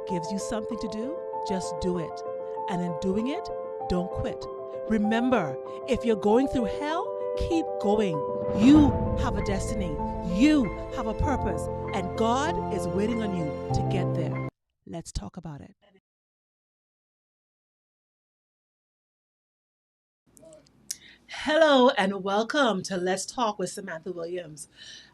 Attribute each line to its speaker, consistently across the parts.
Speaker 1: gives you something to do, just do it. And in doing it, don't quit. Remember, if you're going through hell, keep going. You have a destiny. You have a purpose. And God is waiting on you to get there. Let's talk about it. Hello and welcome to Let's Talk with Samantha Williams.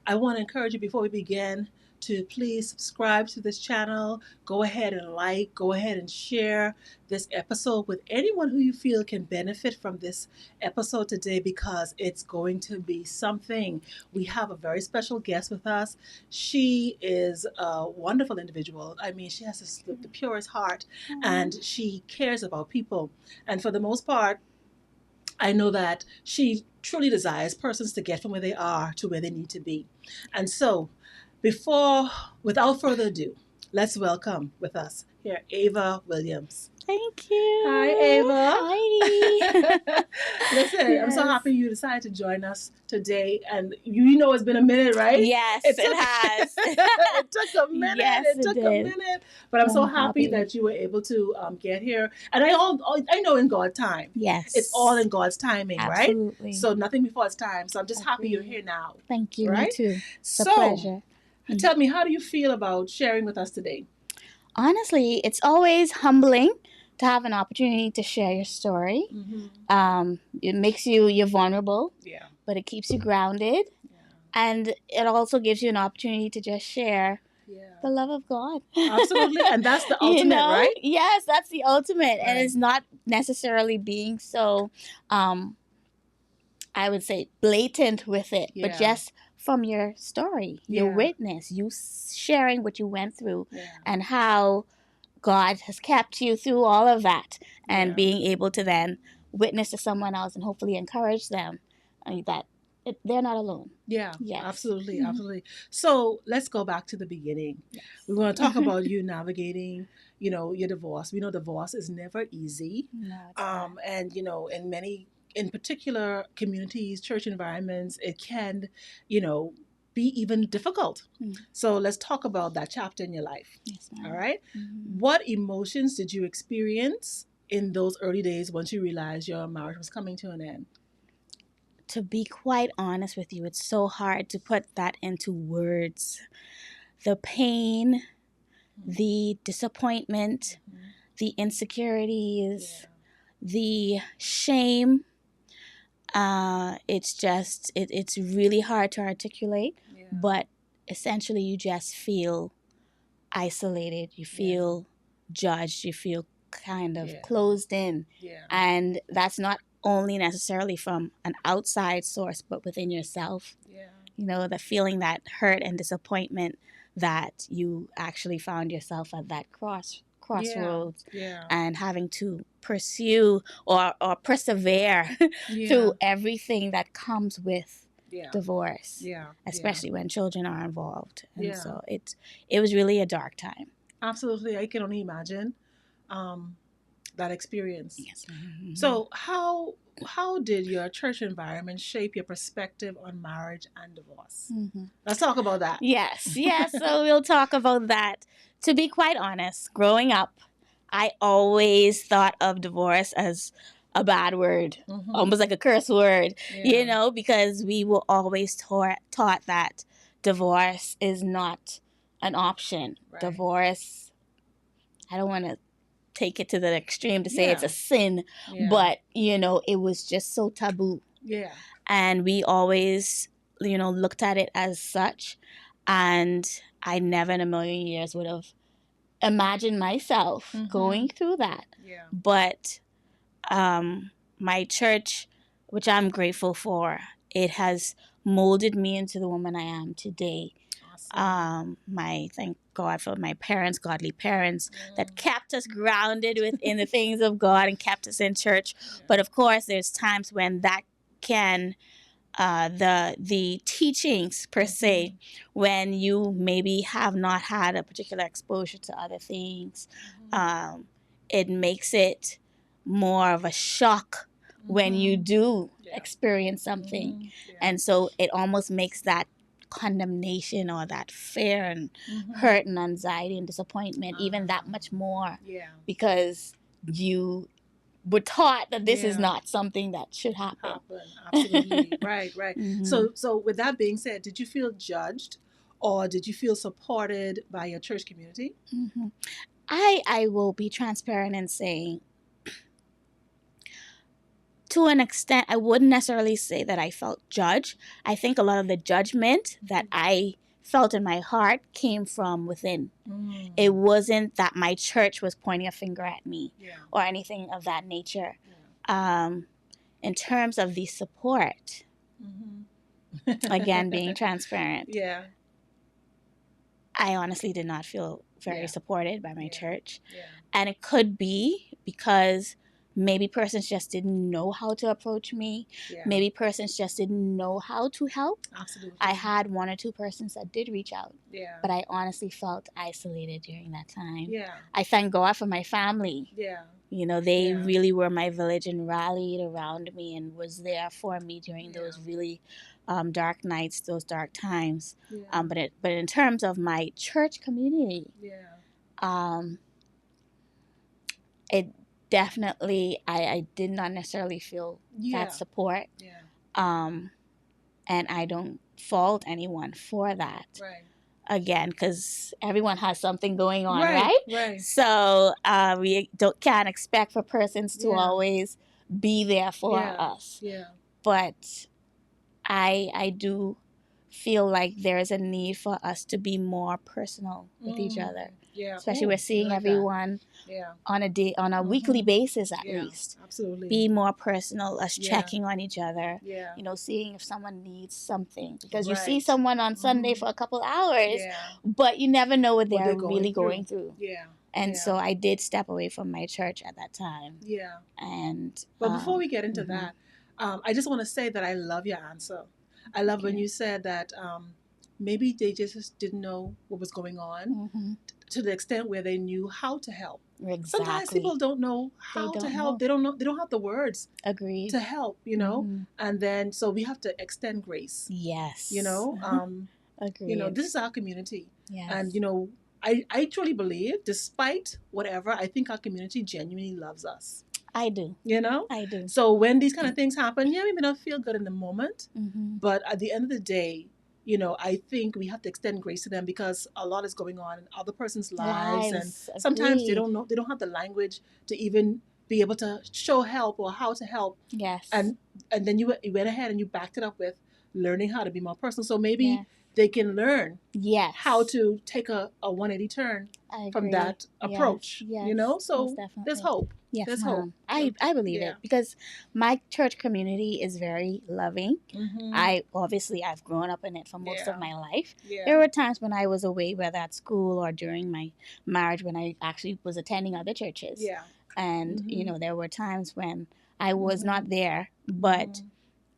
Speaker 1: I want to encourage you before we begin to please subscribe to this channel. Go ahead and go ahead and share this episode with anyone who you feel can benefit from this episode today, because it's going to be something. We have a very special guest with us. She is a wonderful individual. I mean, she has the purest heart, and she cares about people. And for the most part, I know that she truly desires persons to get from where they are to where they need to be. And so, without further ado, let's welcome with us here Ava Williams.
Speaker 2: Thank you.
Speaker 1: Hi, Ava.
Speaker 2: Hi.
Speaker 1: Listen, yes. I'm so happy you decided to join us today. And you know it's been a minute, right?
Speaker 2: Yes, it has.
Speaker 1: It took a minute.
Speaker 2: Yes,
Speaker 1: it took a minute. But I'm so happy that you were able to get here. And I know in God's time.
Speaker 2: Yes.
Speaker 1: It's all in God's timing,
Speaker 2: Absolutely.
Speaker 1: right? So nothing before its time. So I'm just happy you're here now.
Speaker 2: Thank you.
Speaker 1: Right?
Speaker 2: Me too. It's a
Speaker 1: so,
Speaker 2: pleasure.
Speaker 1: Tell me, how do you feel about sharing with us today?
Speaker 2: Honestly, it's always humbling to have an opportunity to share your story.
Speaker 1: Mm-hmm.
Speaker 2: It makes you're vulnerable, but it keeps you grounded.
Speaker 1: Yeah.
Speaker 2: And it also gives you an opportunity to just share the love of God.
Speaker 1: Absolutely. And that's the ultimate, right?
Speaker 2: Yes, that's the ultimate.
Speaker 1: Right.
Speaker 2: And it's not necessarily being so, I would say, blatant with it, but just from your story, your witness, you sharing what you went through and how God has kept you through all of that, and being able to then witness to someone else and hopefully encourage them that they're not alone.
Speaker 1: Yeah,
Speaker 2: yes.
Speaker 1: Absolutely, absolutely. So let's go back to the beginning. Yes. We're going to talk about you navigating, your divorce. We know divorce is never easy.
Speaker 2: No, it's not.
Speaker 1: And, in particular communities, church environments, it can, be even difficult. So let's talk about that chapter in your life.
Speaker 2: Yes, ma'am.
Speaker 1: All right. What emotions did you experience in those early days once you realized your marriage was coming to an end?
Speaker 2: To be quite honest with you, it's so hard to put that into words. The pain, the disappointment, the insecurities, the shame. It's really hard to articulate, but essentially you just feel isolated. You feel judged. You feel kind of closed in. And that's not only necessarily from an outside source, but within yourself. The feeling that hurt and disappointment that you actually found yourself at that crossroads and having to pursue or persevere through everything that comes with divorce, especially when children are involved. And so it was really a dark time.
Speaker 1: Absolutely. I can only imagine that experience.
Speaker 2: Yes.
Speaker 1: So how did your church environment shape your perspective on marriage and divorce? Let's talk about that.
Speaker 2: Yes. So we'll talk about that. To be quite honest, growing up, I always thought of divorce as a bad word, almost like a curse word, because we were always taught that divorce is not an option. Right. Divorce, I don't want to take it to the extreme to say it's a sin, but, it was just so taboo.
Speaker 1: Yeah.
Speaker 2: And we always, looked at it as such. And I never in a million years would have imagined myself going through that.
Speaker 1: Yeah.
Speaker 2: But my church, which I'm grateful for, it has molded me into the woman I am today.
Speaker 1: Awesome.
Speaker 2: Thank God for my parents, godly parents, that kept us grounded within the things of God and kept us in church. But of course, there's times when that can the teachings per se, when you maybe have not had a particular exposure to other things, it makes it more of a shock when you do experience something. And so it almost makes that condemnation or that fear and hurt and anxiety and disappointment even that much more.
Speaker 1: Yeah.
Speaker 2: Because you were taught that this is not something that should happen.
Speaker 1: Absolutely. Right. So with that being said, did you feel judged or did you feel supported by your church community?
Speaker 2: I will be transparent and say, to an extent, I wouldn't necessarily say that I felt judged. I think a lot of the judgment that I felt in my heart came from within. It wasn't that my church was pointing a finger at me or anything of that nature. In terms of the support, again, being transparent, I honestly did not feel very supported by my church. And it could be because maybe persons just didn't know how to approach me. Maybe persons just didn't know how to help.
Speaker 1: Absolutely.
Speaker 2: I had one or two persons that did reach out. But I honestly felt isolated during that time. I thank God for my family. You know, they really were my village and rallied around me and was there for me during those really dark nights, those dark times. But in terms of my church community, it definitely, I did not necessarily feel that support. And I don't fault anyone for that. Again, because everyone has something going on, right? So we can't expect for persons to always be there for us. But I do feel like there is a need for us to be more personal with each other. Especially we're seeing everyone on a weekly basis at least.
Speaker 1: Absolutely.
Speaker 2: Be more personal, us checking on each other. You know, seeing if someone needs something. Because you see someone on Sunday for a couple hours, but you never know what they're really going through. And so I did step away from my church at that time.
Speaker 1: But before we get into that, I just want to say that I love your answer. I love when you said that maybe they just didn't know what was going on to the extent where they knew how to help. Sometimes people don't know how to help. They don't have the words to help, you know. And then so we have to extend grace. You know, you know, this is our community. And you know, I truly believe, despite whatever, I think our community genuinely loves us.
Speaker 2: I do.
Speaker 1: You know?
Speaker 2: I do.
Speaker 1: So when these kind of things happen, we may not feel good in the moment, but at the end of the day, you know, I think we have to extend grace to them because a lot is going on in other person's lives. And sometimes they don't have the language to even be able to show help or how to help. And then you went ahead and you backed it up with learning how to be more personal. So maybe they can learn how to take a 180 turn from that approach. You know? So there's hope.
Speaker 2: Yes,
Speaker 1: there's hope.
Speaker 2: I believe it because my church community is very loving. I've grown up in it for most of my life. There were times when I was away, whether at school or during my marriage, when I actually was attending other churches. And you know, there were times when I was not there, but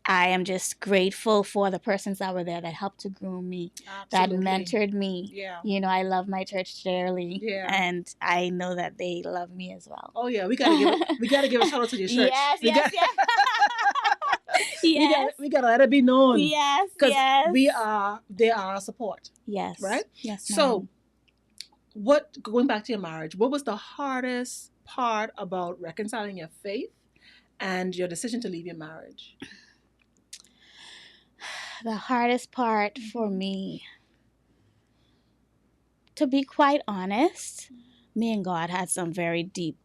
Speaker 2: I am just grateful for the persons that were there that helped to groom me, that mentored me. You know, I love my church dearly, and I know that they love me as well.
Speaker 1: Oh yeah, we gotta give a shout out to your church.
Speaker 2: Yes.
Speaker 1: We gotta let it be known. Because they are our support. Right. So, going back to your marriage, what was the hardest part about reconciling your faith and your decision to leave your marriage?
Speaker 2: The hardest part for me, to be quite honest, me and God had some very deep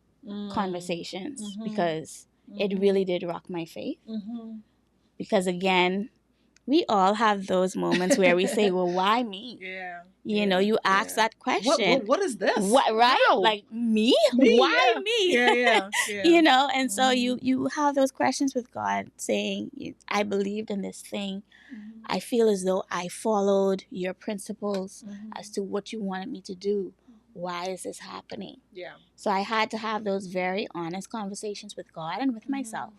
Speaker 2: conversations because it really did rock my faith. Because again, we all have those moments where we say, well, why me? You know, you ask that question.
Speaker 1: What is this?
Speaker 2: Right?
Speaker 1: How?
Speaker 2: Like, me? Why me? You know, and so you have those questions with God saying, I believed in this thing. I feel as though I followed your principles as to what you wanted me to do. Why is this happening? So I had to have those very honest conversations with God and with myself.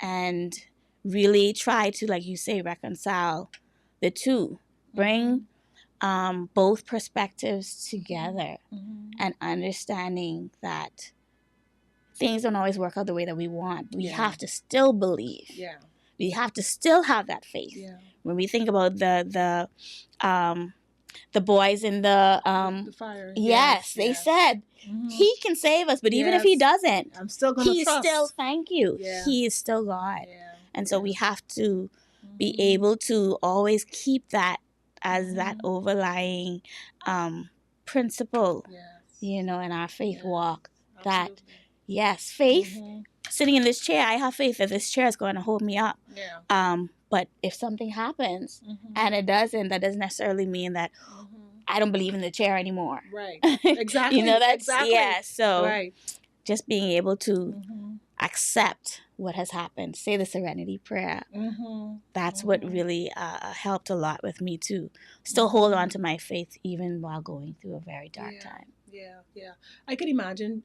Speaker 2: And really try to, like you say, reconcile the two. Bring both perspectives together and understanding that things don't always work out the way that we want. We have to still believe we have to still have that faith.
Speaker 1: Yeah.
Speaker 2: When we think about the boys in the
Speaker 1: fire.
Speaker 2: yes, they said he can save us, but even if he doesn't,
Speaker 1: I'm still gonna
Speaker 2: he's
Speaker 1: trust.
Speaker 2: still, thank you,
Speaker 1: Yeah.
Speaker 2: he is still God.
Speaker 1: Yeah.
Speaker 2: And so we have to be able to always keep that as that overlying principle, you know, in our faith walk. That yes, faith. Sitting in this chair, I have faith that this chair is going to hold me up.
Speaker 1: Yeah.
Speaker 2: But if something happens and it doesn't, that doesn't necessarily mean that I don't believe in the chair anymore.
Speaker 1: Right. Exactly.
Speaker 2: You know, that's
Speaker 1: exactly.
Speaker 2: Yeah. So
Speaker 1: right.
Speaker 2: just being able to accept what has happened, say the serenity prayer. That's what really helped a lot with me too. Still hold on to my faith even while going through a very dark time.
Speaker 1: Yeah. I could imagine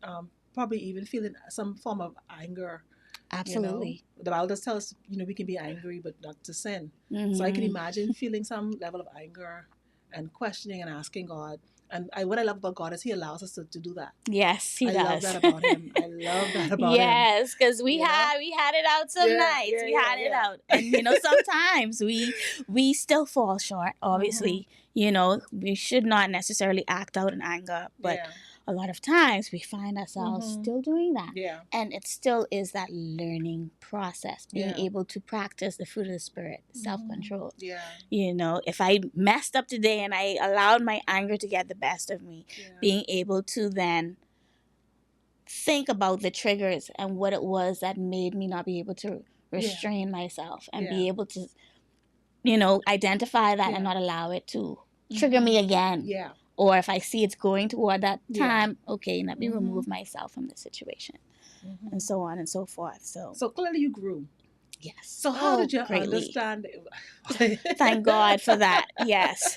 Speaker 1: probably even feeling some form of anger.
Speaker 2: Absolutely.
Speaker 1: You know? The Bible does tell us, we can be angry but not to sin. So I can imagine feeling some level of anger and questioning and asking God. And what I love about God is He allows us to do that.
Speaker 2: Yes, He does.
Speaker 1: I love that about Him. I love that about Him.
Speaker 2: Yes, because we had it out some nights. We had it out, and sometimes we still fall short. Obviously, we should not necessarily act out in anger, but a lot of times we find ourselves still doing that.
Speaker 1: Yeah.
Speaker 2: And it still is that learning process, being able to practice the fruit of the Spirit, self-control.
Speaker 1: Yeah.
Speaker 2: If I messed up today and I allowed my anger to get the best of me, being able to then think about the triggers and what it was that made me not be able to restrain myself and be able to, identify that and not allow it to trigger me again.
Speaker 1: Yeah.
Speaker 2: Or if I see it's going toward that time, okay, let me remove myself from the situation, and so on and so forth. So
Speaker 1: clearly you grew.
Speaker 2: Yes.
Speaker 1: So how did you
Speaker 2: greatly
Speaker 1: understand?
Speaker 2: Thank God for that. Yes.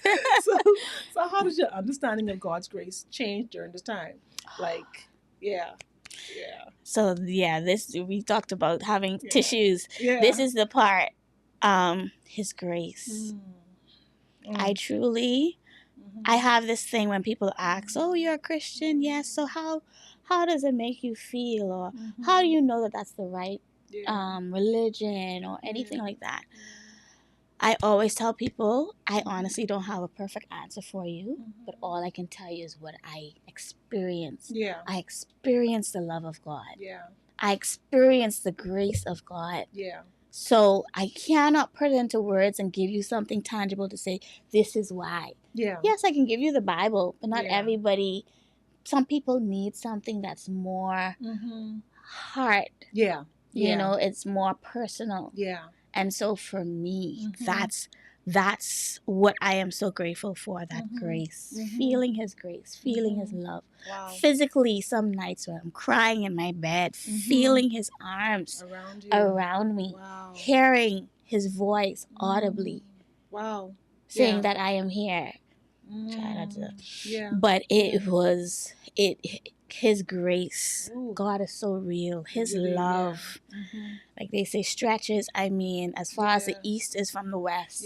Speaker 1: so how did your understanding of God's grace change during this time?
Speaker 2: So this we talked about having tissues.
Speaker 1: Yeah.
Speaker 2: This is the part. His grace. I truly. I have this thing when people ask, "Oh, you're a Christian?" Yes. So how does it make you feel, or how do you know that that's the right religion or anything like that? I always tell people, I honestly don't have a perfect answer for you, but all I can tell you is what I experienced.
Speaker 1: Yeah.
Speaker 2: I experienced the love of God.
Speaker 1: Yeah.
Speaker 2: I experienced the grace of God.
Speaker 1: Yeah.
Speaker 2: So I cannot put it into words and give you something tangible to say, this is why.
Speaker 1: Yeah.
Speaker 2: Yes, I can give you the Bible, but not everybody. Some people need something that's more heart.
Speaker 1: Yeah.
Speaker 2: It's more personal.
Speaker 1: Yeah.
Speaker 2: And so for me, that's what I am so grateful for, that grace. Feeling His grace, feeling His love.
Speaker 1: Wow.
Speaker 2: Physically, some nights when I'm crying in my bed, feeling His arms around me, hearing His voice audibly.
Speaker 1: Wow.
Speaker 2: Saying that I am here. Try not to. But it was His grace. Ooh. God is so real. His love. Like they say, stretches, as far as the east is from the west.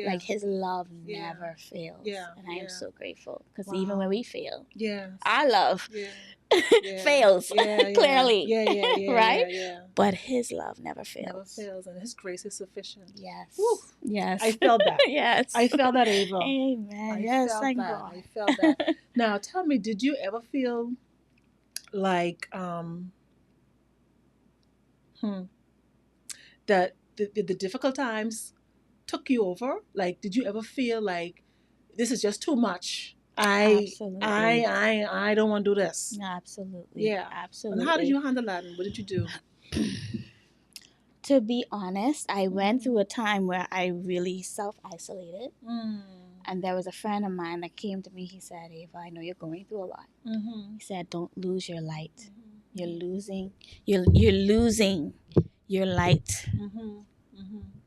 Speaker 2: Like His love never fails. And I am so grateful. Because even when we fail, our love fails, clearly. Right?
Speaker 1: Yeah.
Speaker 2: But His love never fails.
Speaker 1: Never fails. And His grace is sufficient.
Speaker 2: Yes.
Speaker 1: Woo.
Speaker 2: Yes.
Speaker 1: I felt that.
Speaker 2: Yes.
Speaker 1: I felt that, Ava.
Speaker 2: Amen. Yes, thank God.
Speaker 1: I felt that. Now, tell me, did you ever feel like that the difficult times took you over? Like, did you ever feel like this is just too much?
Speaker 2: Absolutely.
Speaker 1: I don't want to do this.
Speaker 2: Absolutely.
Speaker 1: Yeah.
Speaker 2: Absolutely.
Speaker 1: And how did you handle that? And what did you do?
Speaker 2: To be honest, I went through a time where I really self-isolated. And there was a friend of mine that came to me. He said, Ava, I know you're going through a lot. He said, don't lose your light. You're losing your light.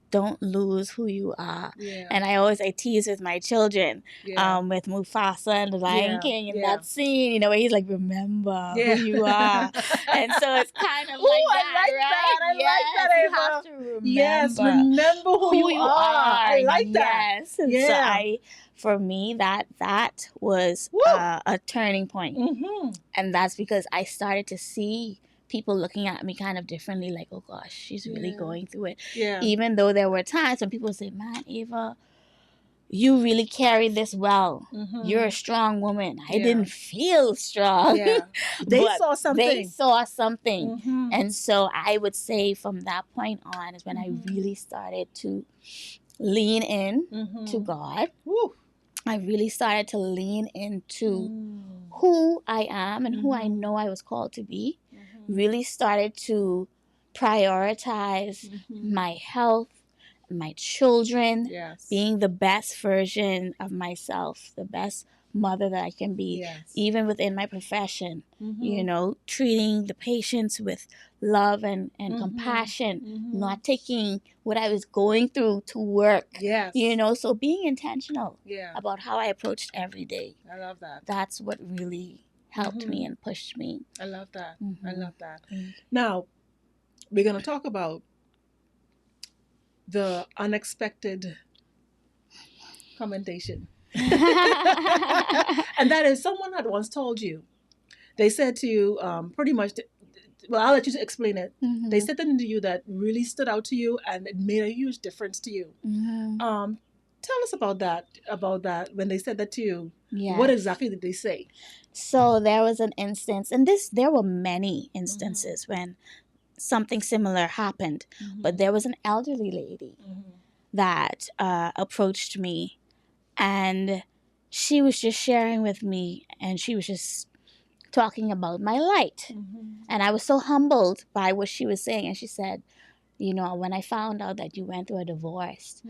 Speaker 2: Don't lose who you are. And I tease with my children, with Mufasa and the Lion King, and that scene, where he's like, remember who you are. And so it's kind of like that, right?
Speaker 1: I like that, Ava.
Speaker 2: You have to remember.
Speaker 1: Yes, remember who you are. I like that.
Speaker 2: Yes. And so for me, that was a turning point. And that's because I started to see people looking at me kind of differently, like, oh gosh, she's really going through it.
Speaker 1: Yeah.
Speaker 2: Even though there were times when people say, man, Ava, you really carry this well. You're a strong woman. I didn't feel strong.
Speaker 1: Yeah. They saw something.
Speaker 2: They saw something. And so I would say from that point on is when I really started to lean in to God.
Speaker 1: Woo.
Speaker 2: I really started to lean into who I am and who I know I was called to be. Really started to prioritize my health, my children, being the best version of myself, the best mother that I can be, even within my profession, you know, treating the patients with love and compassion, not taking what I was going through to work, you know, so being intentional about how I approached every day.
Speaker 1: I love that.
Speaker 2: That's what really helped me and pushed me.
Speaker 1: I love that. I love that. Now, we're going to talk about the unexpected commendation. And that is, someone had once told you, they said to you, pretty much, well, I'll let you explain it. They said something to you that really stood out to you and it made a huge difference to you. Tell us about that, when they said that to you. What exactly did they say?
Speaker 2: So there was an instance, and there were many instances when something similar happened, but there was an elderly lady that approached me, and she was just sharing with me, and she was just talking about my light. And I was so humbled by what she was saying. And she said, you know, when I found out that you went through a divorce,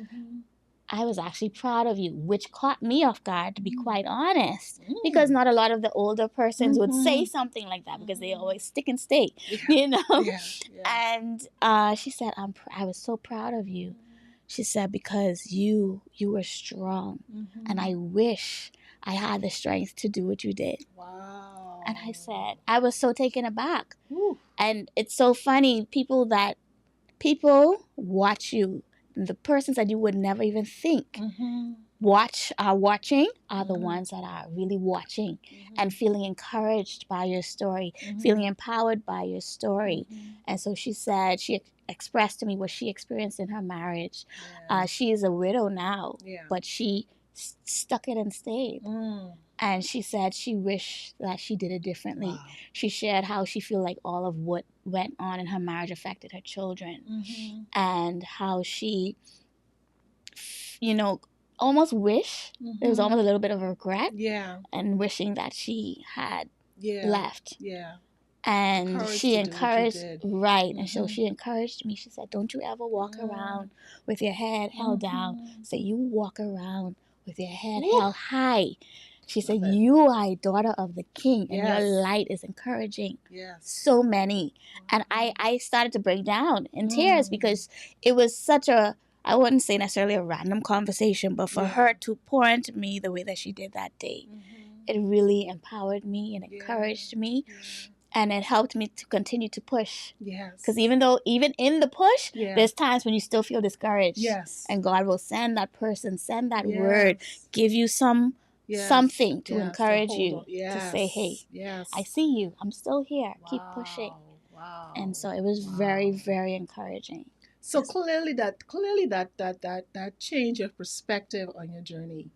Speaker 2: I was actually proud of you, which caught me off guard, to be quite honest, because not a lot of the older persons would say something like that because they always stick and stay, you know. And she said, I was so proud of you. She said, because you were strong, and I wish I had the strength to do what you did.
Speaker 1: Wow.
Speaker 2: And I said, I was so taken aback. And it's so funny, people watch you. The persons that you would never even think watching are the ones that are really watching and feeling encouraged by your story, feeling empowered by your story. And so she said, she expressed to me what she experienced in her marriage. She is a widow now, but she stuck it and stayed. And she said she wished that she did it differently. Wow. She shared how she feel like all of what went on in her marriage affected her children, and how she, you know, almost wish there was almost a little bit of regret, and wishing that she had left. And she encouraged, right? And so she encouraged me. She said, "Don't you ever walk around with your head held down. Say you walk around with your head held high." She said, you are a daughter of the King, and your light is encouraging so many. And I started to break down in tears because it was such a, I wouldn't say necessarily a random conversation, but for her to pour into me the way that she did that day, it really empowered me and encouraged me. And it helped me to continue to push. Because even in the push, there's times when you still feel discouraged. And God will send that person, send that word, give you something to encourage you, to say, hey, I see you. I'm still here. Keep pushing. And so it was very, very encouraging.
Speaker 1: So clearly that changed your perspective on your journey,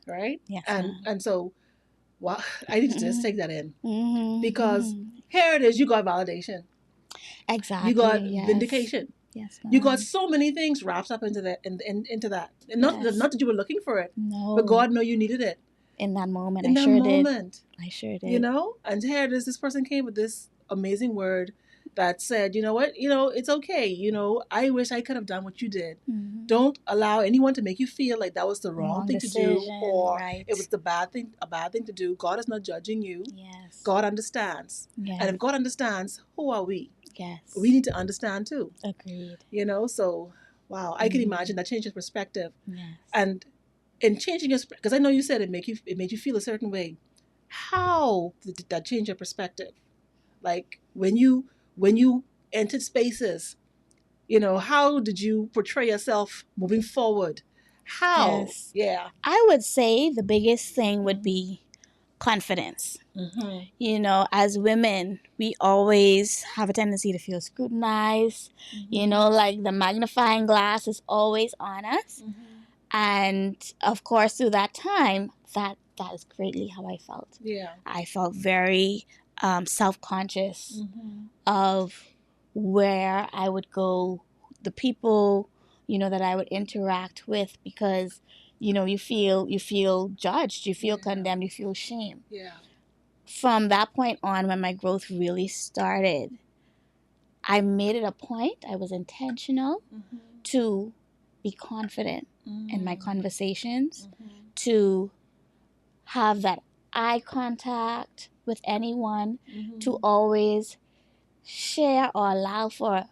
Speaker 1: right?
Speaker 2: Yes.
Speaker 1: And so, wow, I need to just take that in, because here it is. You got validation.
Speaker 2: Exactly.
Speaker 1: You got vindication.
Speaker 2: Yes,
Speaker 1: you got so many things wrapped up into that, into that. And not that you were looking for it, but God knew you needed it
Speaker 2: in that moment.
Speaker 1: I
Speaker 2: sure did.
Speaker 1: You know, and here it is. This person came with this amazing word that said, you know what, you know, it's okay. You know, I wish I could have done what you did. Don't allow anyone to make you feel like that was the wrong thing
Speaker 2: decision,
Speaker 1: to do, or it was a bad thing to do. God is not judging you. God understands. And if God understands, who are we? We need to understand too.
Speaker 2: Agreed.
Speaker 1: You know, so wow, I can imagine that changed your perspective. And in changing your, because I know you said it made you feel a certain way. How did that change your perspective? Like when you entered spaces, you know, how did you portray yourself moving forward? How?
Speaker 2: I would say the biggest thing would be confidence. You know, as women, we always have a tendency to feel scrutinized. You know, like the magnifying glass is always on us. And of course, through that time, that is greatly how I felt.
Speaker 1: Yeah.
Speaker 2: I felt very self-conscious of where I would go, the people, you know, that I would interact with, because, you know, you feel judged, you feel condemned, you feel shame.
Speaker 1: Yeah.
Speaker 2: From that point on, when my growth really started, I made it a point, I was intentional to be confident in my conversations, to have that eye contact with anyone, to always share or allow for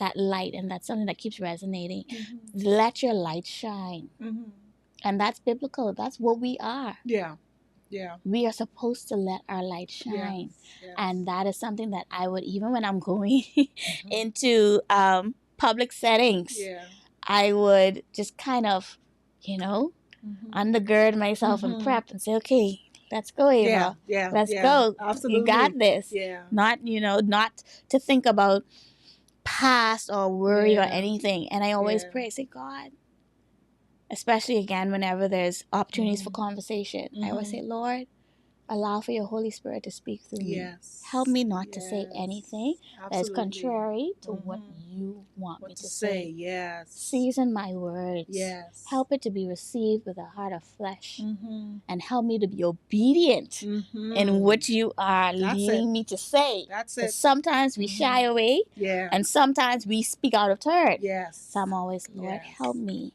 Speaker 2: that light. And that's something that keeps resonating. Let your light shine. And that's biblical. That's what we are.
Speaker 1: Yeah. Yeah.
Speaker 2: We are supposed to let our light shine.
Speaker 1: Yes.
Speaker 2: And that is something that I would, even when I'm going into public settings, I would just kind of, you know, undergird myself and prep and say, okay, let's go, Ava. Let's go.
Speaker 1: Absolutely.
Speaker 2: You got this.
Speaker 1: Yeah.
Speaker 2: Not, you know, not to think about past or worry or anything. And I always pray, say, God, especially again, whenever there's opportunities for conversation, I always say, Lord, allow for your Holy Spirit to speak through me. Help me not to say anything that is contrary to what you want me to say.
Speaker 1: Yes.
Speaker 2: Season my words.
Speaker 1: Yes.
Speaker 2: Help it to be received with a heart of flesh. And help me to be obedient in what you are leading me to say.
Speaker 1: That's it.
Speaker 2: Sometimes we shy away. And sometimes we speak out of turn.
Speaker 1: Yes.
Speaker 2: So I'm always, Lord, help me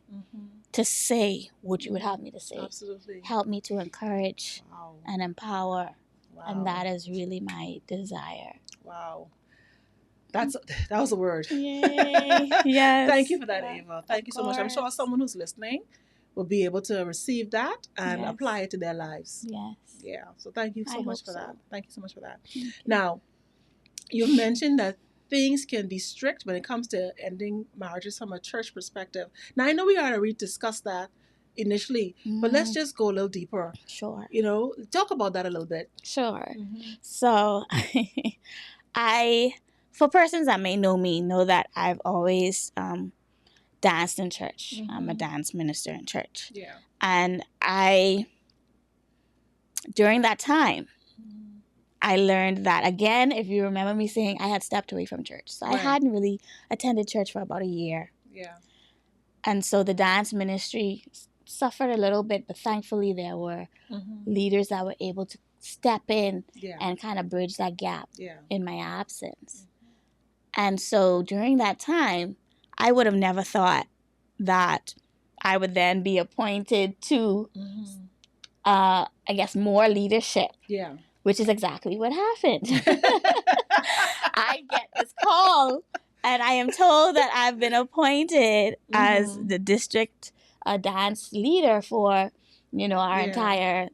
Speaker 2: to say what you would have me to say.
Speaker 1: Absolutely.
Speaker 2: Help me to encourage and empower. And that is really my desire.
Speaker 1: Wow. That was a word.
Speaker 2: Yay. Yes.
Speaker 1: Thank you for that, Ava. Thank you so much. I'm sure someone who's listening will be able to receive that and apply it to their lives.
Speaker 2: Yes.
Speaker 1: Yeah. So thank you so much for that. Thank you so much for that.
Speaker 2: You.
Speaker 1: Now, you mentioned that things can be strict when it comes to ending marriages from a church perspective. Now, I know we already discussed that initially, but let's just go a little deeper.
Speaker 2: Sure.
Speaker 1: You know, talk about that a little bit.
Speaker 2: Sure. So, for persons that may know me, know that I've always danced in church. I'm a dance minister in church.
Speaker 1: Yeah.
Speaker 2: And during that time, I learned that, again, if you remember me saying, I had stepped away from church. So I hadn't really attended church for about a year.
Speaker 1: Yeah.
Speaker 2: And so the dance ministry suffered a little bit, but thankfully there were leaders that were able to step in and kind of bridge that gap in my absence. And so during that time, I would have never thought that I would then be appointed to, I guess, more leadership.
Speaker 1: Yeah.
Speaker 2: Which is exactly what happened. I get this call, and I am told that I've been appointed as the district dance leader for, you know, our entire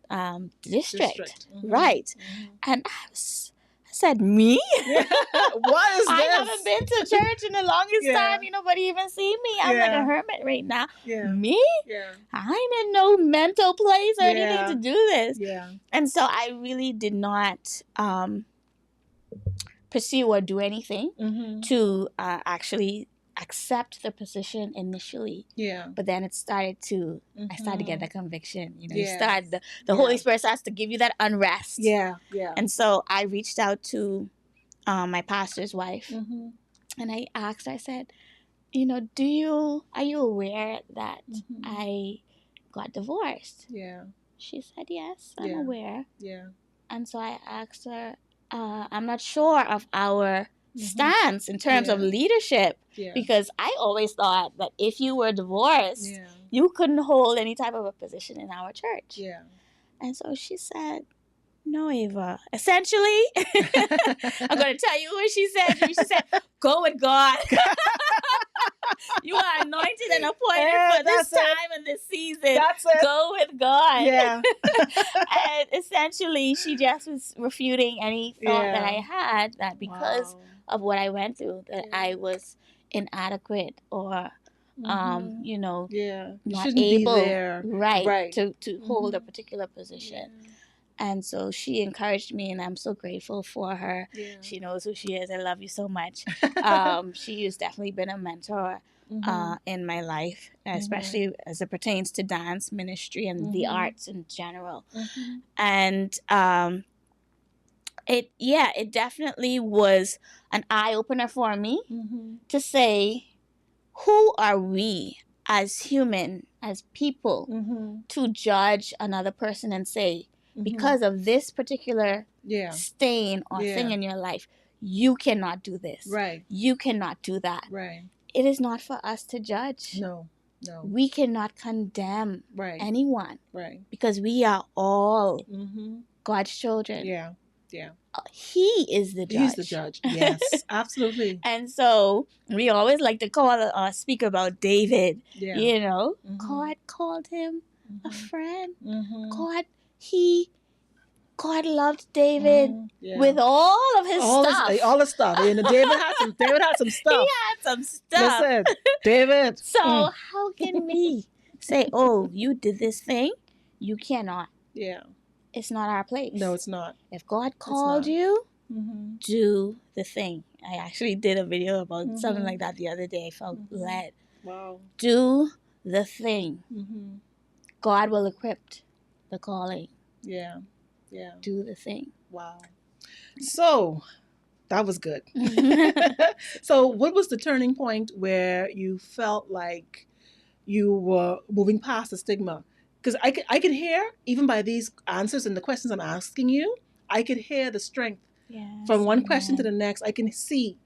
Speaker 2: district. Right. And I said, me?
Speaker 1: What is this?
Speaker 2: I haven't been to church in the longest time, you know, but even see me, I'm like a hermit right now. Me? I'm in no mental place or anything to do this. And so I really did not pursue or do anything to actually accept the position initially. But then it started to, I started to get that conviction. You know, you start, the Holy Spirit starts to give you that unrest. And so I reached out to my pastor's wife, and I asked her, I said, you know, are you aware that I got divorced? She said, yes, I'm aware. And so I asked her, I'm not sure of our stance in terms of leadership, because I always thought that if you were divorced, you couldn't hold any type of a position in our church. And so she said, no, Ava. Essentially, I'm going to tell you what she said. She said, go with God. You are anointed and appointed for this time and this season. Go with God. And essentially, she just was refuting any thought that I had that because of what I went through, that I was inadequate or, you know, not able, to hold a particular position. And so she encouraged me, and I'm so grateful for her.
Speaker 1: Yeah.
Speaker 2: She knows who she is. I love you so much. She has definitely been a mentor in my life, especially as it pertains to dance ministry and the arts in general. And it definitely was an eye-opener for me to say, who are we as human, as people, to judge another person and say, because of this particular stain or thing in your life, you cannot do this.
Speaker 1: Right.
Speaker 2: You cannot do that.
Speaker 1: Right.
Speaker 2: It is not for us to judge.
Speaker 1: No.
Speaker 2: We cannot condemn anyone.
Speaker 1: Right.
Speaker 2: Because we are all God's children.
Speaker 1: Yeah.
Speaker 2: He is the judge.
Speaker 1: He's the judge. Yes, absolutely.
Speaker 2: And so we always like to speak about David.
Speaker 1: Yeah.
Speaker 2: You know, God called him a friend. God loved David with all of his stuff.
Speaker 1: All the stuff. You know, David had some stuff.
Speaker 2: He had some stuff.
Speaker 1: Listen, David.
Speaker 2: So how can we say, oh, you did this thing? You cannot.
Speaker 1: Yeah.
Speaker 2: It's not our place.
Speaker 1: No, it's not.
Speaker 2: If God called you, do the thing. I actually did a video about something like that the other day. I felt led.
Speaker 1: Wow.
Speaker 2: Do the thing. God will equip the calling.
Speaker 1: Yeah.
Speaker 2: Do the thing.
Speaker 1: Wow. So, that was good. So, what was the turning point where you felt like you were moving past the stigma? Because I could hear, even by these answers and the questions I'm asking you, I could hear the strength from one question to the next. I can see,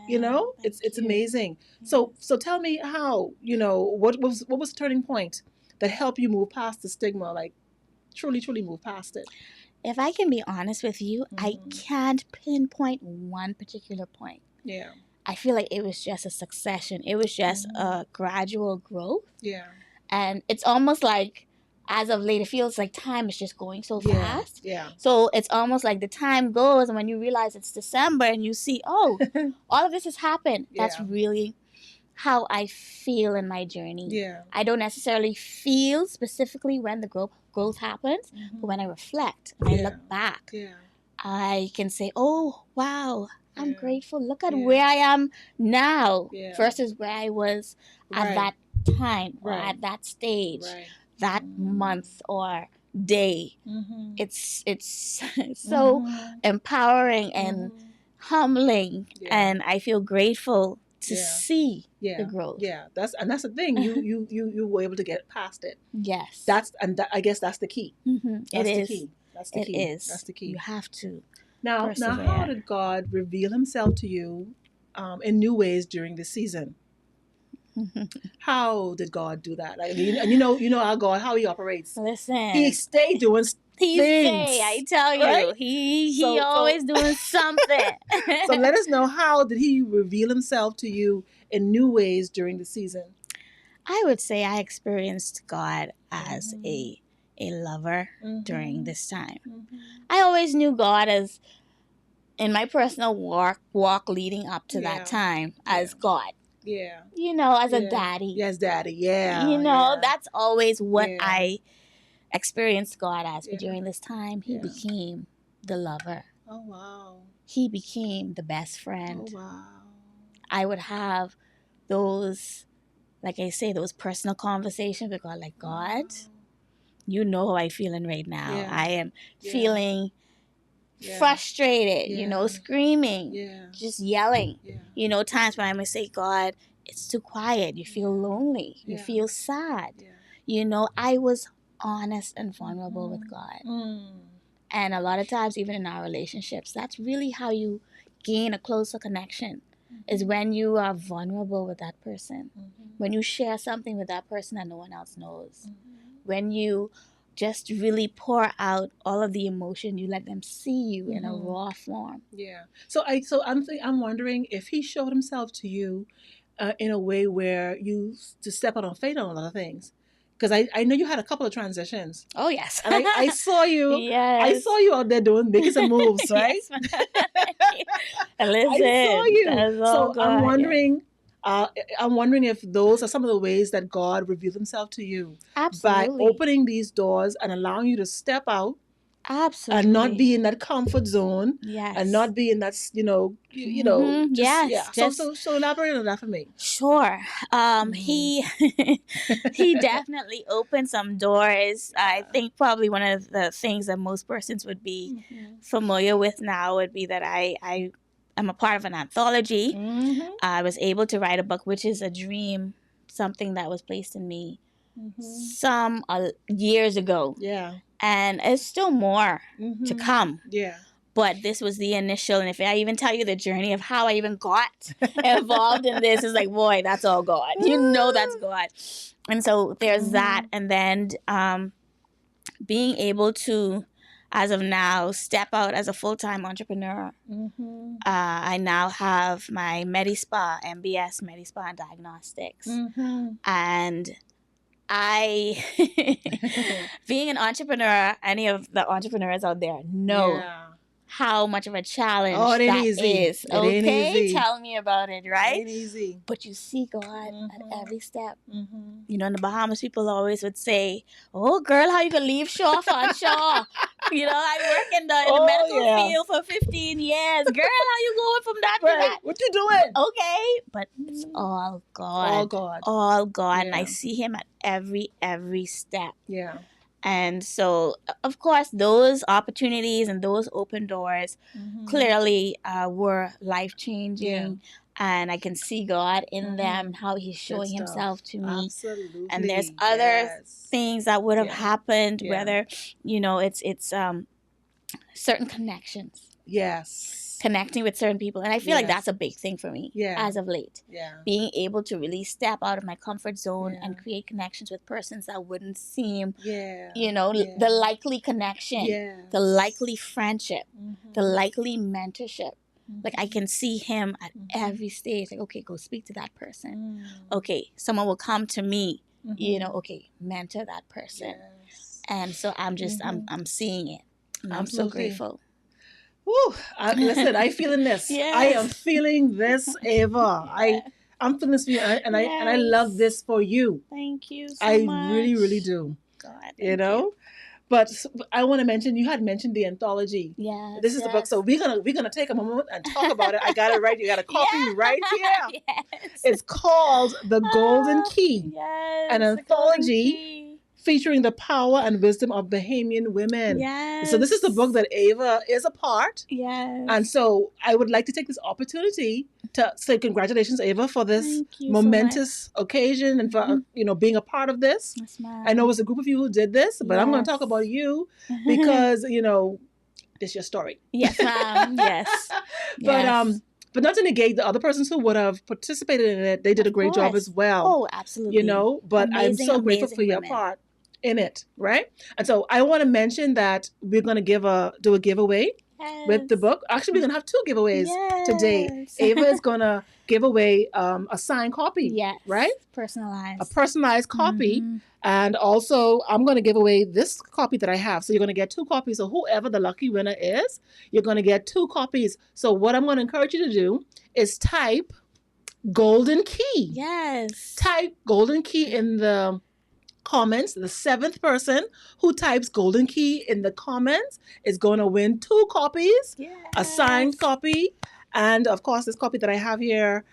Speaker 1: you know, it's amazing. Yeah. So tell me how, you know, what was the turning point that helped you move past the stigma, like truly move past it?
Speaker 2: If I can be honest with you, I can't pinpoint one particular point.
Speaker 1: Yeah.
Speaker 2: I feel like it was just a succession. It was just a gradual growth.
Speaker 1: Yeah.
Speaker 2: And it's almost like, as of late, it feels like time is just going so fast.
Speaker 1: Yeah.
Speaker 2: So it's almost like the time goes, and when you realize it's December and you see, oh, all of this has happened. That's really how I feel in my journey.
Speaker 1: Yeah.
Speaker 2: I don't necessarily feel specifically when the growth happens, but when I reflect, I look back, I can say, oh, wow, I'm grateful. Look at where I am now versus where I was at that time or at that stage. Right. That month or day. It's so empowering and humbling, and I feel grateful to see the growth.
Speaker 1: Yeah, that's the thing. You were able to get past it.
Speaker 2: Yes.
Speaker 1: I guess that's the key. That's the key. That's the key.
Speaker 2: You have to.
Speaker 1: Now, how did God reveal Himself to you in new ways during this season? How did God do that? Like, and you know our God, how He operates.
Speaker 2: Listen,
Speaker 1: He stayed doing things.
Speaker 2: I tell you, right? He always doing something.
Speaker 1: So let us know, how did He reveal Himself to you in new ways during the season?
Speaker 2: I would say I experienced God as a lover during this time. I always knew God as, in my personal walk leading up to that time, as God.
Speaker 1: Yeah.
Speaker 2: You know, as a daddy.
Speaker 1: Yes, daddy. Yeah.
Speaker 2: You know, that's always what I experienced God as. But during this time, He became the lover.
Speaker 1: Oh, wow.
Speaker 2: He became the best friend.
Speaker 1: Oh, wow.
Speaker 2: I would have those, like I say, those personal conversations with God. Like, God, you know how I'm feeling right now. Yeah. I am feeling frustrated, you know, screaming, just yelling. You know, times when I might say, God, it's too quiet. You feel lonely. You feel sad. You know, I was honest and vulnerable with God. And a lot of times, even in our relationships, that's really how you gain a closer connection, is when you are vulnerable with that person. When you share something with that person that no one else knows. When you just really pour out all of the emotion, you let them see you in a raw form. Yeah.
Speaker 1: So I'm wondering if He showed Himself to you in a way where you to step out on faith on a lot of things. Because I know you had a couple of transitions.
Speaker 2: Oh, yes.
Speaker 1: And I saw you.
Speaker 2: Yes.
Speaker 1: I saw you out there making some moves, right?
Speaker 2: Listen,
Speaker 1: I saw you.
Speaker 2: So
Speaker 1: I'm wondering. I'm wondering if those are some of the ways that God revealed Himself to you.
Speaker 2: Absolutely.
Speaker 1: By opening these doors and allowing you to step out
Speaker 2: Absolutely.
Speaker 1: and not be in that comfort zone.
Speaker 2: Yes.
Speaker 1: And not be in that, just,
Speaker 2: yes.
Speaker 1: yeah. So elaborate on that for me.
Speaker 2: Sure. He he definitely opened some doors.
Speaker 1: Yeah.
Speaker 2: I think probably one of the things that most persons would be familiar with now would be that I am a part of an anthology. I was able to write a book, which is a dream, something that was placed in me some years ago.
Speaker 1: Yeah.
Speaker 2: And it's still more to come.
Speaker 1: Yeah.
Speaker 2: But this was the initial, and if I even tell you the journey of how I even got involved in this, it's like, boy, that's all God. You know that's God. And so there's that. And then being able to, as of now, step out as a full-time entrepreneur. I now have my MediSpa, MBS, MediSpa and Diagnostics. And I, being an entrepreneur, any of the entrepreneurs out there know how much of a challenge that is. Okay, tell me about it, right?
Speaker 1: It ain't easy.
Speaker 2: But you see God at every step. You know, in the Bahamas, people always would say, "Oh, girl, how you gonna leave shore for shore?" You know, I work in the medical field for 15 years. Girl, how you going from that to that?
Speaker 1: What you doing?
Speaker 2: Okay, but it's all God.
Speaker 1: All God.
Speaker 2: All God. And I see him at every step.
Speaker 1: Yeah.
Speaker 2: And so, of course, those opportunities and those open doors clearly were life-changing. Yeah. And I can see God in them, how he's showing himself to me.
Speaker 1: Absolutely.
Speaker 2: And there's other things that would have happened, whether, you know, it's certain connections.
Speaker 1: Yes.
Speaker 2: Connecting with certain people. And I feel like that's a big thing for me as of late.
Speaker 1: Yeah.
Speaker 2: Being able to really step out of my comfort zone and create connections with persons that wouldn't seem, you know, the likely connection, the likely friendship, the likely mentorship. Like I can see him at every stage. Like, okay, go speak to that person. Okay, someone will come to me, you know, okay, mentor that person. And so I'm just, I'm seeing it. And I'm so grateful.
Speaker 1: Woo! Listen, I feeling this. Yes. I am feeling this, Ava. Yeah. I'm feeling this for you, and I love this for you.
Speaker 2: Thank you so much.
Speaker 1: I really, really do.
Speaker 2: God,
Speaker 1: you know. But I want to mention, you had mentioned the anthology.
Speaker 2: Yes.
Speaker 1: This is the book, so we're gonna take a moment and talk about it. I got it right. You got a copy right here. Yes. It's called The Golden Key.
Speaker 2: Yes.
Speaker 1: An anthology featuring the power and wisdom of Bahamian women.
Speaker 2: Yes.
Speaker 1: So this is the book that Ava is a part.
Speaker 2: Yes.
Speaker 1: And so I would like to take this opportunity to say congratulations, Ava, for this momentous occasion and for you know, being a part of this.
Speaker 2: Yes, ma'am.
Speaker 1: I know it was a group of you who did this, but I'm going to talk about you because, you know, this is your story.
Speaker 2: Yes, ma'am. Yes.
Speaker 1: But not to negate the other persons who would have participated in it. They did a great job as well.
Speaker 2: Oh, absolutely.
Speaker 1: You know, but I'm so grateful for your part in it, right? And so I want to mention that we're going to do a giveaway with the book. Actually, we're going to have 2 giveaways today. Ava is going to give away a signed copy, right?
Speaker 2: Personalized.
Speaker 1: A personalized copy. And also, I'm going to give away this copy that I have. So you're going to get 2 copies. So whoever the lucky winner is, you're going to get 2 copies. So what I'm going to encourage you to do is type Golden Key.
Speaker 2: Yes.
Speaker 1: Type Golden Key in the comments. The 7th person who types Golden Key in the comments is going to win 2 copies, a signed copy, and of course this copy that I have here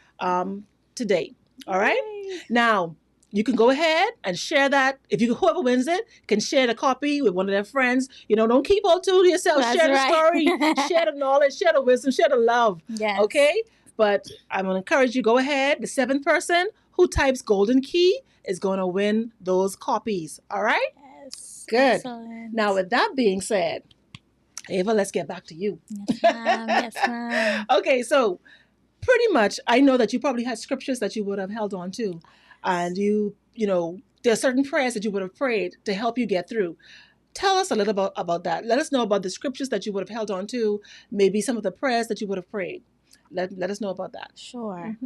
Speaker 1: today. All right. Now you can go ahead and share that. If whoever wins it can share the copy with one of their friends. You know, don't keep all to yourself.
Speaker 2: That's
Speaker 1: share the story, share the knowledge, share the wisdom, share the love.
Speaker 2: Yes.
Speaker 1: Okay. But I'm going to encourage you, go ahead. The 7th person who types Golden Key is going to win those copies. All right?
Speaker 2: Yes.
Speaker 1: Good.
Speaker 2: Excellent.
Speaker 1: Now, with that being said, Ava, let's get back to you.
Speaker 2: Yes, ma'am. Yes, ma'am.
Speaker 1: Okay, so pretty much, I know that you probably had scriptures that you would have held on to. And you know, there are certain prayers that you would have prayed to help you get through. Tell us a little about that. Let us know about the scriptures that you would have held on to, maybe some of the prayers that you would have prayed. Let us know about that.
Speaker 2: Sure.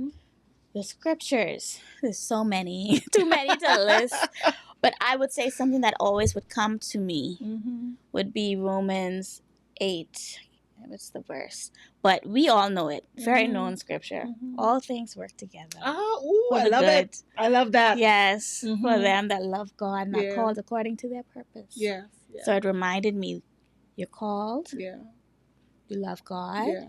Speaker 2: The scriptures, there's so many, too many to list. But I would say something that always would come to me would be Romans 8. What's the verse? But we all know it. Very known scripture. All things work together.
Speaker 1: I love it. I love that.
Speaker 2: Yes. For them that love God and are called according to their purpose.
Speaker 1: Yes.
Speaker 2: So it reminded me you're called,
Speaker 1: Yeah.
Speaker 2: you love God,
Speaker 1: Yeah.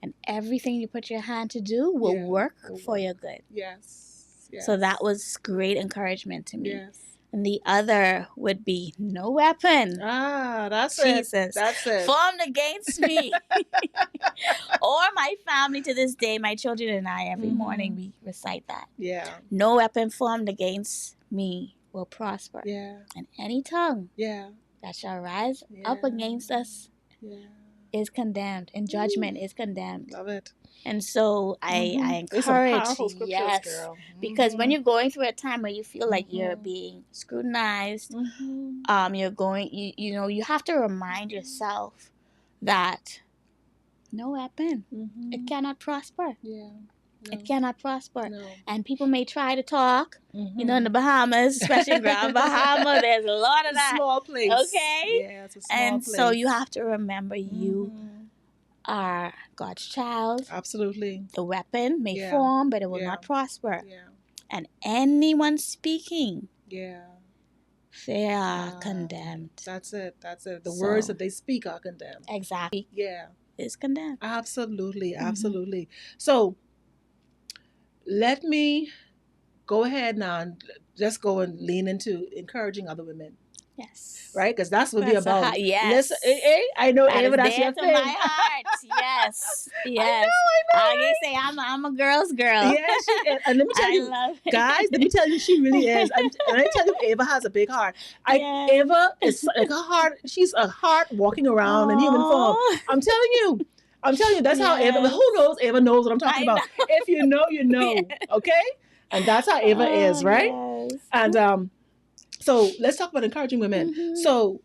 Speaker 2: and everything you put your hand to do will work for your good.
Speaker 1: Yes. Yes.
Speaker 2: So that was great encouragement to me.
Speaker 1: Yes.
Speaker 2: And the other would be no weapon.
Speaker 1: That's
Speaker 2: Jesus.
Speaker 1: it. That's it.
Speaker 2: Formed against me or my family to this day, my children and I, every morning we recite that.
Speaker 1: Yeah.
Speaker 2: No weapon formed against me will prosper.
Speaker 1: Yeah.
Speaker 2: And any tongue that shall rise up against us is condemned, and judgment is condemned.
Speaker 1: Love it.
Speaker 2: And so I encourage,
Speaker 1: it's some powerful scriptures, girl.
Speaker 2: Because when you're going through a time where you feel like you're being scrutinized, you're going, you know, you have to remind yourself that no weapon, it cannot prosper. Yeah. No. It cannot prosper. No. And people may try to talk, you know, in the Bahamas, especially Grand Bahama, there's a lot of that.
Speaker 1: Small place.
Speaker 2: Okay?
Speaker 1: Yeah, it's a small
Speaker 2: and
Speaker 1: place.
Speaker 2: So you have to remember you are God's child.
Speaker 1: Absolutely.
Speaker 2: The weapon may form, but it will not prosper.
Speaker 1: Yeah.
Speaker 2: And anyone speaking, they are condemned.
Speaker 1: That's it. That's it. The words that they speak are condemned.
Speaker 2: Exactly.
Speaker 1: Yeah.
Speaker 2: It's condemned.
Speaker 1: Absolutely. Absolutely. So let me go ahead now and just go and lean into encouraging other women.
Speaker 2: Yes.
Speaker 1: Right? Because that's what we're about.
Speaker 2: Yes.
Speaker 1: Listen, I know, Ava, that's your thing.
Speaker 2: My heart. Yes. Yes. I know. I say I'm a girl's girl.
Speaker 1: Yeah, she is. And let me tell you, guys, let me tell you, she really is. And I tell you, Ava has a big heart. Ava is like a heart. She's a heart walking around in human form. I'm telling you, that's how Ava, who knows? Ava knows what I'm talking about. If you know, you know. Okay? And that's how Ava is, right? Yes. And so let's talk about encouraging women. So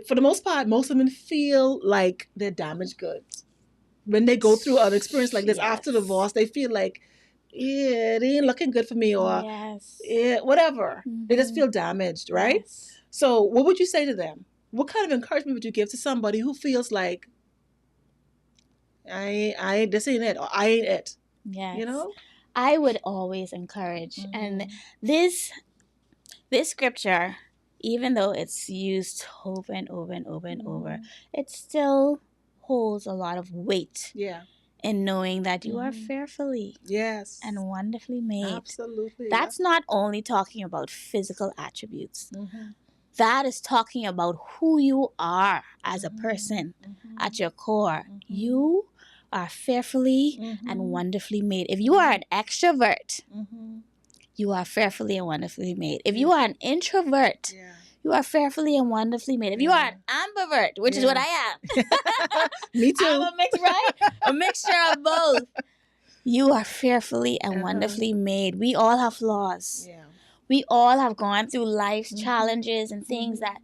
Speaker 1: for the most part, most women feel like they're damaged goods. When they go through an experience like this after divorce, they feel like, yeah, it ain't looking good for me, or whatever. They just feel damaged, right? Yes. So what would you say to them? What kind of encouragement would you give to somebody who feels like, this ain't it, or I ain't it?
Speaker 2: Yes.
Speaker 1: You know?
Speaker 2: I would always encourage. And this scripture, even though it's used over and over and over and over, it still holds a lot of weight. Yeah. In knowing that you are fearfully and wonderfully made. Absolutely. That's not only talking about physical attributes. That is talking about who you are as a person at your core. You are fearfully and wonderfully made. If you are an extrovert, you are fearfully and wonderfully made. If you are an introvert, you are fearfully and wonderfully made. If you are an ambivert, which is what I am.
Speaker 1: Me too.
Speaker 2: I'm a mix, right? A mixture of both. You are fearfully and wonderfully made. We all have flaws. Yeah. We all have gone through life's challenges and things that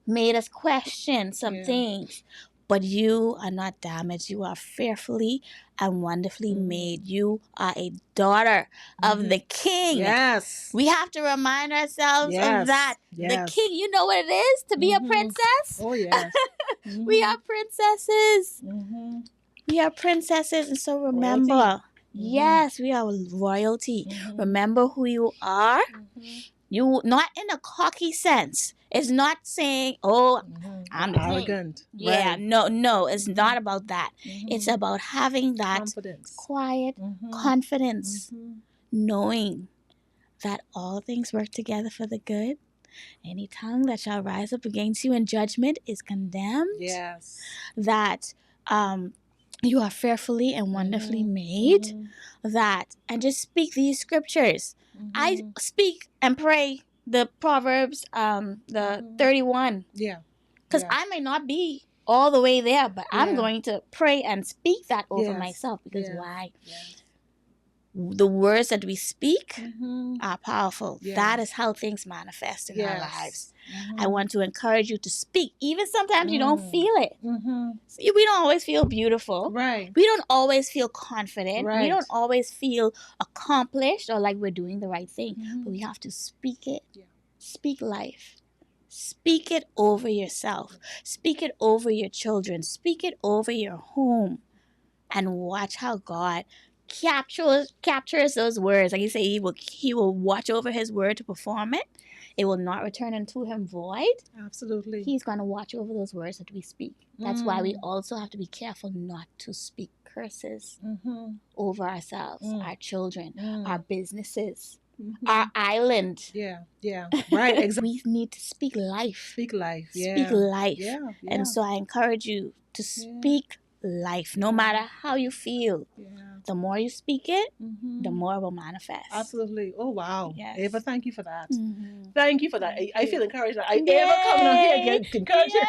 Speaker 2: made us question some things. But you are not damaged. You are fearfully and wonderfully made. You are a daughter of the King. Yes. We have to remind ourselves of that. Yes. The King, you know what it is to be a princess? Oh, yes. We are princesses. We are princesses. And so remember, royalty. Yes, we are royalty. Remember who you are. You, not in a cocky sense. It's not saying, oh, I'm
Speaker 1: arrogant.
Speaker 2: Yeah, right. No, it's not about that. It's about having that confidence. Quiet confidence, knowing that all things work together for the good. Any tongue that shall rise up against you in judgment is condemned. Yes. That you are fearfully and wonderfully made. That, and just speak these scriptures. I speak and pray the Proverbs, the 31. Yeah. Because I may not be all the way there, but I'm going to pray and speak that over myself. Because why? The words that we speak are powerful. That is how things manifest in our lives. I want to encourage you to speak. Even sometimes you don't feel it. See, we don't always feel beautiful. Right. We don't always feel confident. Right. We don't always feel accomplished or like we're doing the right thing. But we have to speak it. Yeah. Speak life. Speak it over yourself. Speak it over your children. Speak it over your home. And watch how God captures those words. Like you say, he will watch over his word to perform it. it will not return unto him void.
Speaker 1: Absolutely.
Speaker 2: He's going to watch over those words that we speak. That's why we also have to be careful not to speak curses over ourselves, our children, our businesses, our island.
Speaker 1: Yeah, right, exactly.
Speaker 2: We need to speak life.
Speaker 1: Speak life, yeah.
Speaker 2: Speak life.
Speaker 1: Yeah.
Speaker 2: And so I encourage you to speak life, no matter how you feel. Yeah. The more you speak it, the more it will manifest.
Speaker 1: Absolutely. Oh, wow.
Speaker 2: Yes.
Speaker 1: Ava, thank you for that. Thank you for that. I feel encouraged. Ava coming on here again, encouraging.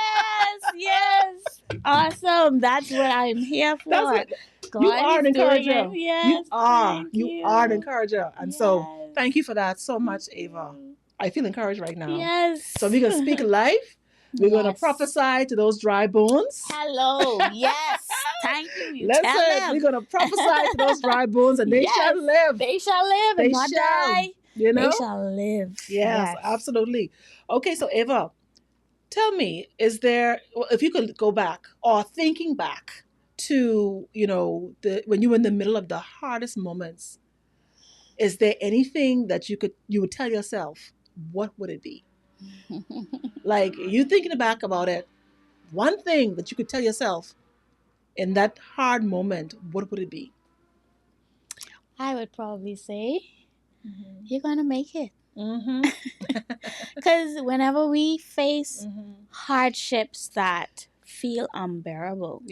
Speaker 2: Yes. Awesome. That's what I'm here for.
Speaker 1: That's what, you are an encourager. Yes. You are. You are an encourager. And so thank you for that so much, Ava. I feel encouraged right now.
Speaker 2: Yes.
Speaker 1: So we're going to speak life. We're going to prophesy to those dry bones.
Speaker 2: Hello. Yes. Thank you.
Speaker 1: Listen, we're going to prophesy to those dry bones and they shall live.
Speaker 2: They shall live and not die.
Speaker 1: You know?
Speaker 2: They shall live.
Speaker 1: Yes, absolutely. Okay, so Ava, tell me, is there, if you could go back or thinking back to, when you were in the middle of the hardest moments, is there anything that you would tell yourself? What would it be? Like, you thinking back about it, one thing that you could tell yourself in that hard moment, what would it be?
Speaker 2: I would probably say, you're going to make it. Because whenever we face hardships that feel unbearable,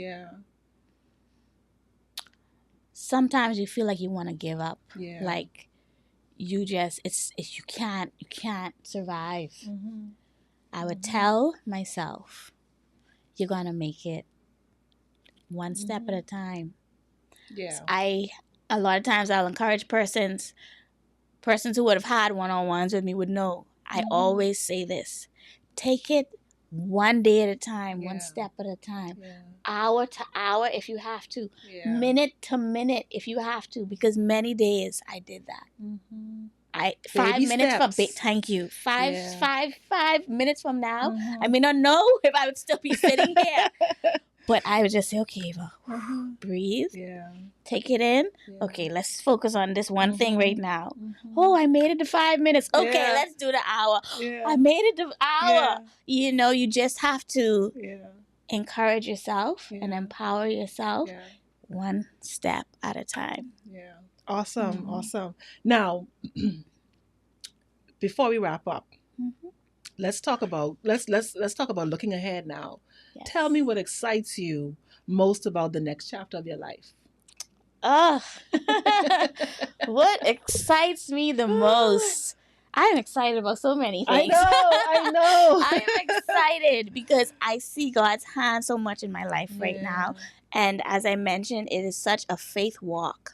Speaker 2: sometimes you feel like you want to give up. Like you just, you can't survive. I would tell myself, you're going to make it one step at a time. So a lot of times I'll encourage persons who would have had one-on-ones with me would know. I always say this. Take it one day at a time, one step at a time. Hour to hour if you have to. Minute to minute if you have to. Because many days I did that. 5 minutes from thank you. Five minutes from now, I may not know if I would still be sitting here. But I would just say, okay, Eva, breathe. Take it in. Okay, let's focus on this one thing right now. Oh, I made it to 5 minutes. Okay, let's do the hour. I made it to hour. You just have to encourage yourself and empower yourself one step at a time.
Speaker 1: Awesome. Awesome. Now, before we wrap up, let's talk about looking ahead now. Yes. Tell me what excites you most about the next chapter of your life.
Speaker 2: What excites me the most? I'm excited about so many things.
Speaker 1: I know.
Speaker 2: I'm excited because I see God's hand so much in my life right now. And as I mentioned, it is such a faith walk.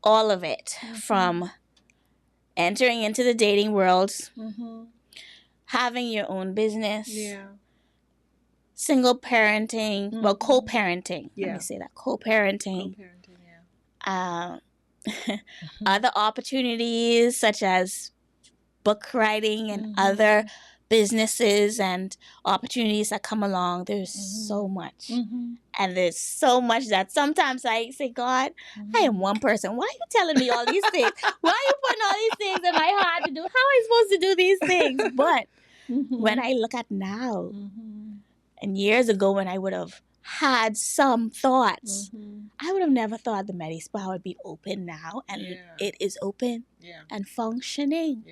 Speaker 2: All of it, from entering into the dating world, having your own business, single parenting, co-parenting. Let me say that, co-parenting. Other opportunities such as book writing and other businesses and opportunities that come along. There's so much. And there's so much that sometimes I say, God, I am one person. Why are you telling me all these things? Why are you putting all these things in my heart to do? How am I supposed to do these things? But when I look at now, and years ago when I would have had some thoughts, I would have never thought the Medi Spa would be open now. And it is open and functioning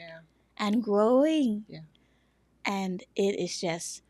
Speaker 2: and growing. And it is just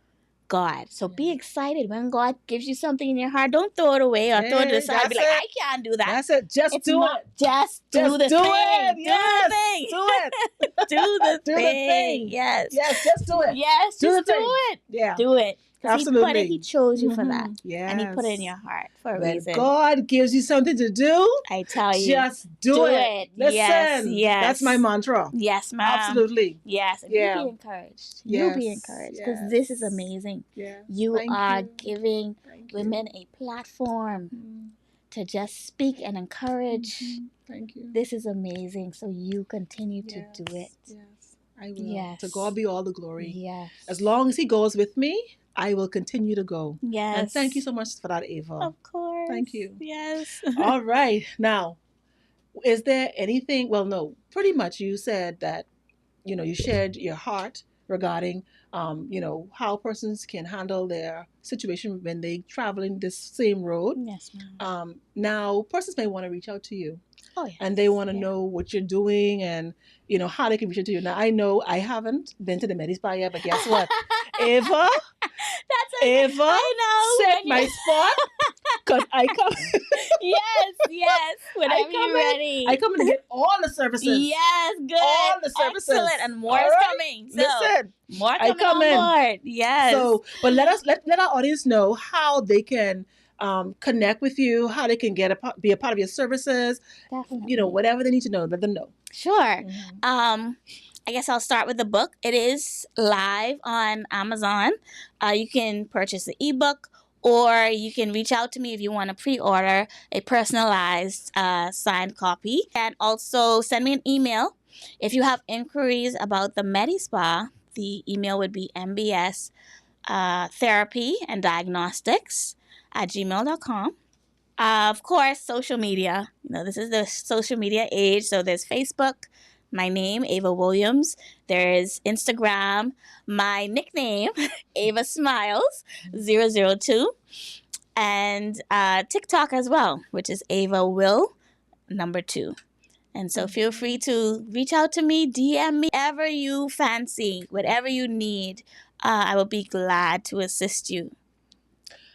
Speaker 2: God. So be excited when God gives you something in your heart. Don't throw it away or throw it to the side and be like, I can't do that.
Speaker 1: That's it. Just do it.
Speaker 2: Just do the thing.
Speaker 1: Yes.
Speaker 2: Do the thing. Do the thing. Yes.
Speaker 1: Yes, just do it.
Speaker 2: Yes, just do it.
Speaker 1: Yeah.
Speaker 2: Do it.
Speaker 1: Absolutely.
Speaker 2: He chose you for that.
Speaker 1: Yes.
Speaker 2: And he put it in your heart for a reason.
Speaker 1: God gives you something to do,
Speaker 2: I tell you.
Speaker 1: Just do it. Listen.
Speaker 2: Yes.
Speaker 1: That's my mantra.
Speaker 2: Yes, ma'am.
Speaker 1: Absolutely.
Speaker 2: Yes. And you be encouraged. You be encouraged. Because this is amazing. You are giving women a platform to just speak and encourage.
Speaker 1: Thank you.
Speaker 2: This is amazing. So you continue to do it.
Speaker 1: Yes. I will. Yes. To God be all the glory.
Speaker 2: Yes.
Speaker 1: As long as he goes with me, I will continue to go.
Speaker 2: Yes.
Speaker 1: And thank you so much for that, Ava.
Speaker 2: Of course.
Speaker 1: Thank you.
Speaker 2: Yes.
Speaker 1: All right. Now, is there anything, well, no, pretty much you said that you shared your heart regarding how persons can handle their situation when they traveling this same road.
Speaker 2: Yes, ma'am.
Speaker 1: Now persons may want to reach out to you.
Speaker 2: Oh, yes.
Speaker 1: And they want to know what you're doing and how they can reach out to you. Now I know I haven't been to the Medi Spa yet, but guess what? Ava, Ava,
Speaker 2: I know.
Speaker 1: set my spot because I come.
Speaker 2: Yes. Whenever you're ready.
Speaker 1: I come and get all the services.
Speaker 2: Yes, good.
Speaker 1: All the services.
Speaker 2: Excellent. And more is coming. So
Speaker 1: listen,
Speaker 2: more coming on board. Yes.
Speaker 1: So, but let our audience know how they can connect with you, how they can be a part of your services.
Speaker 2: Definitely.
Speaker 1: Whatever they need to know, let them know.
Speaker 2: Sure. Mm-hmm. I guess I'll start with the book. It is live on Amazon. You can purchase the ebook, or you can reach out to me if you want to pre-order a personalized signed copy. And also send me an email. If you have inquiries about the Medi Spa, the email would be mbs therapy and diagnostics @gmail.com. Of course, social media. This is the social media age. So there's Facebook, my name, Ava Williams. There's Instagram, my nickname, Ava Smiles 002. And TikTok as well, which is Ava Will 2. And so feel free to reach out to me, DM me, whatever you fancy, whatever you need. I will be glad to assist you.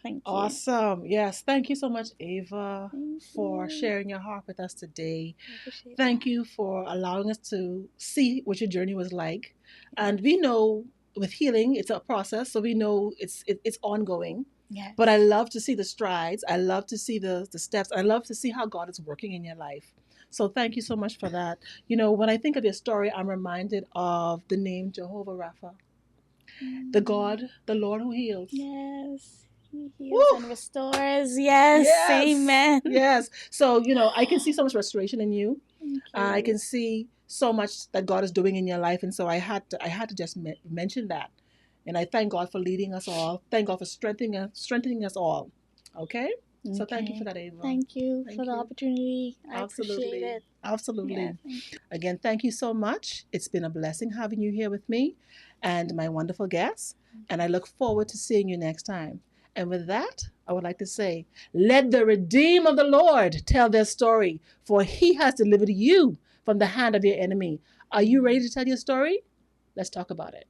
Speaker 2: Thank you.
Speaker 1: Awesome. Yes. Thank you so much, Ava, for sharing your heart with us today. Thank you for allowing us to see what your journey was like. And we know with healing, it's a process. So we know it's ongoing.
Speaker 2: Yes.
Speaker 1: But I love to see the strides. I love to see the steps. I love to see how God is working in your life. So thank you so much for that. When I think of your story, I'm reminded of the name Jehovah Rapha, the God, the Lord who heals.
Speaker 2: Yes. He heals and restores. Yes. Amen.
Speaker 1: Yes. So, I can see so much restoration in you.
Speaker 2: Thank you.
Speaker 1: I can see so much that God is doing in your life. And so I had to just mention that. And I thank God for leading us all. Thank God for strengthening us all. Okay? So thank you for that, Ava.
Speaker 2: Thank you for the opportunity. I appreciate it.
Speaker 1: Absolutely.
Speaker 2: Yeah,
Speaker 1: Again, thank you so much. It's been a blessing having you here with me and my wonderful guests. And I look forward to seeing you next time. And with that, I would like to say, let the redeemed of the Lord tell their story, for he has delivered you from the hand of your enemy. Are you ready to tell your story? Let's talk about it.